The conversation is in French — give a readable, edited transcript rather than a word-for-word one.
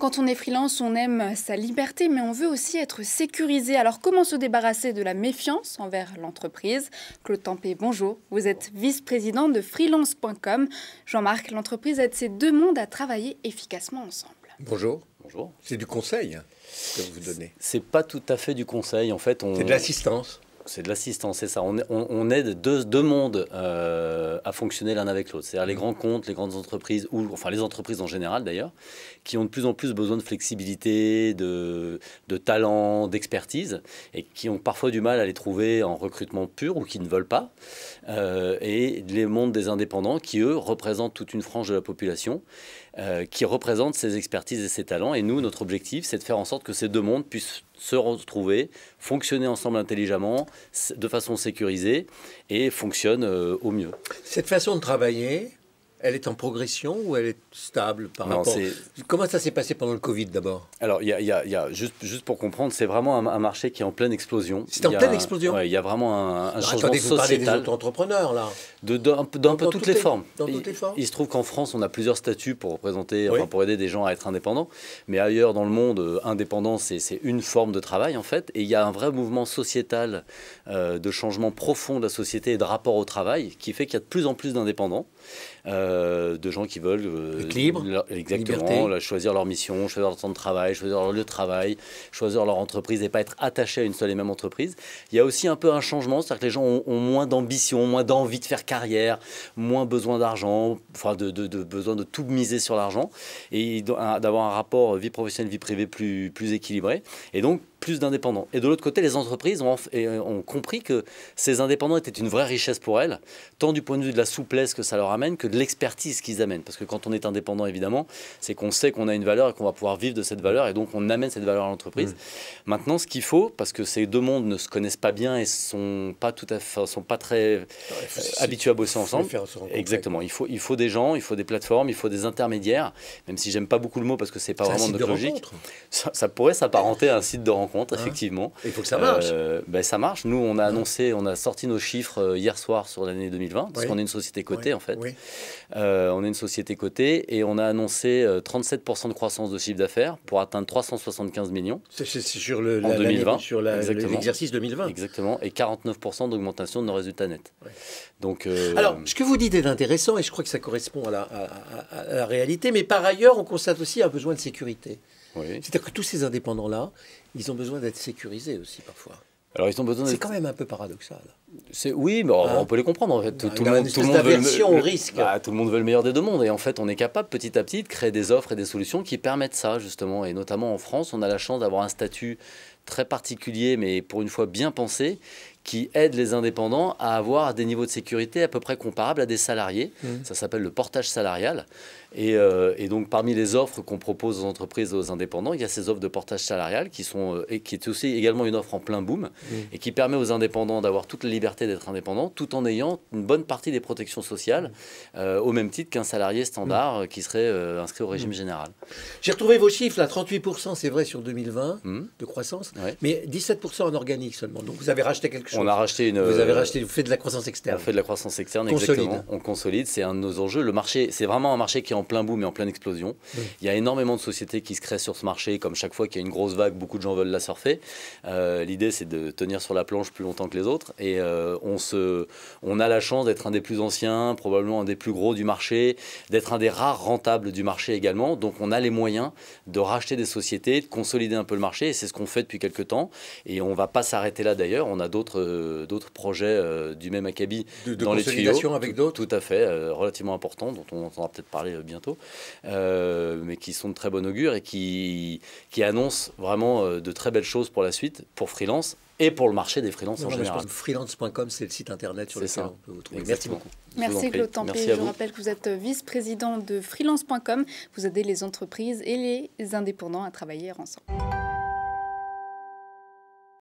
Quand on est freelance, on aime sa liberté, mais on veut aussi être sécurisé. Alors comment se débarrasser de la méfiance envers l'entreprise? Claude Tempé, bonjour. Vous êtes vice-président de freelance.com. Jean-Marc, l'entreprise aide ces deux mondes à travailler efficacement ensemble. Bonjour. Bonjour. C'est du conseil que vous donnez. C'est pas tout à fait du conseil. En fait, C'est de l'assistance. C'est de l'assistance, c'est ça. On aide deux mondes à fonctionner l'un avec l'autre. C'est-à-dire les grands comptes, les grandes entreprises, enfin les entreprises en général d'ailleurs, qui ont de plus en plus besoin de flexibilité, de talent, d'expertise, et qui ont parfois du mal à les trouver en recrutement pur ou qui ne veulent pas. Et les mondes des indépendants qui, eux, représentent toute une frange de la population, qui représentent ces expertises et ces talents. Et nous, notre objectif, c'est de faire en sorte que ces deux mondes puissent se retrouver, fonctionner ensemble intelligemment, de façon sécurisée, et fonctionnent au mieux. Cette façon de travailler, elle est en progression ou elle est stable par rapport... Comment ça s'est passé pendant le Covid d'abord? Alors, juste pour comprendre, c'est vraiment un marché qui est en pleine explosion. C'est en pleine explosion? Ouais, il y a vraiment un changement sociétal. Vous parlez des auto-entrepreneurs, là. D'un peu toutes les formes. Dans toutes les formes. Il se trouve qu'en France, on a plusieurs statuts pour représenter, enfin, pour aider des gens à être indépendants. Mais ailleurs dans le monde, indépendant, c'est une forme de travail, en fait. Et il y a un vrai mouvement sociétal de changement profond de la société et de rapport au travail qui fait qu'il y a de plus en plus d'indépendants. De gens qui veulent exactement choisir leur mission, choisir leur temps de travail, choisir leur lieu de travail, choisir leur entreprise et pas être attachés à une seule et même entreprise. Il y a aussi un peu un changement, c'est-à-dire que les gens ont moins d'ambition, moins d'envie de faire carrière, moins besoin d'argent, enfin besoin de tout miser sur l'argent et d'avoir un rapport vie professionnelle, vie privée plus équilibré. Et donc plus d'indépendants. Et de l'autre côté, les entreprises ont compris que ces indépendants étaient une vraie richesse pour elles, tant du point de vue de la souplesse que ça leur amène que de l'expertise qu'ils amènent. Parce que quand on est indépendant, évidemment, c'est qu'on sait qu'on a une valeur et qu'on va pouvoir vivre de cette valeur et donc on amène cette valeur à l'entreprise. Maintenant, ce qu'il faut, parce que ces deux mondes ne se connaissent pas bien et sont pas très habitués à bosser ensemble. Exactement. Il faut des gens, il faut des plateformes, il faut des intermédiaires, même si j'aime pas beaucoup le mot parce que c'est pas vraiment de logique. Ça pourrait s'apparenter à un site de rencontre. Effectivement. Il faut que ça marche. Ça marche. Nous, on a sorti nos chiffres hier soir sur l'année 2020, parce qu'on est une société cotée, en fait. On est une société cotée et on a annoncé 37% de croissance de chiffre d'affaires pour atteindre 375 millions. C'est sur en 2020. Sur l'exercice 2020. Exactement. Et 49% d'augmentation de nos résultats nets. Donc, alors, ce que vous dites est intéressant et je crois que ça correspond à la réalité, mais par ailleurs, on constate aussi un besoin de sécurité. C'est-à-dire que tous ces indépendants-là, ils ont besoin d'être sécurisés aussi parfois. Alors, ils ont besoin c'est quand même un peu paradoxal. Oui, mais on peut les comprendre. En fait. Tout le monde veut le meilleur des deux mondes. Et en fait, on est capable petit à petit de créer des offres et des solutions qui permettent ça, justement. Et notamment en France, on a la chance d'avoir un statut très particulier, mais pour une fois bien pensé, qui aide les indépendants à avoir des niveaux de sécurité à peu près comparables à des salariés. Ça s'appelle le portage salarial. Et donc, parmi les offres qu'on propose aux entreprises et aux indépendants, il y a ces offres de portage salarial qui est aussi également une offre en plein boom et qui permet aux indépendants d'avoir toute la liberté d'être indépendants tout en ayant une bonne partie des protections sociales au même titre qu'un salarié standard qui serait inscrit au régime général. J'ai retrouvé vos chiffres, là, 38% c'est vrai sur 2020 de croissance, mais 17% en organique seulement. Donc vous avez racheté quelque chose. On a racheté vous faites de la croissance externe. On fait de la croissance externe, exactement. On consolide, c'est un de nos enjeux. Le marché, c'est vraiment un marché qui est en plein boom et en pleine explosion. Il y a énormément de sociétés qui se créent sur ce marché, comme chaque fois qu'il y a une grosse vague, beaucoup de gens veulent la surfer. L'idée, c'est de tenir sur la planche plus longtemps que les autres. Et on a la chance d'être un des plus anciens, probablement un des plus gros du marché, d'être un des rares rentables du marché également. Donc on a les moyens de racheter des sociétés, de consolider un peu le marché. Et c'est ce qu'on fait depuis quelques temps. Et on ne va pas s'arrêter là d'ailleurs. On a d'autres projets du même acabit dans les tuyaux. Avec d'autres. Tout à fait, relativement importants, dont on entendra peut-être parler bientôt, mais qui sont de très bon augure et qui annoncent vraiment de très belles choses pour la suite, pour freelance et pour le marché des freelances en général. Freelance.com, c'est le site internet sur lequel on peut vous trouver. Merci beaucoup. Merci Claude Tempé. Je rappelle que vous êtes vice-président de freelance.com. Vous aidez les entreprises et les indépendants à travailler ensemble.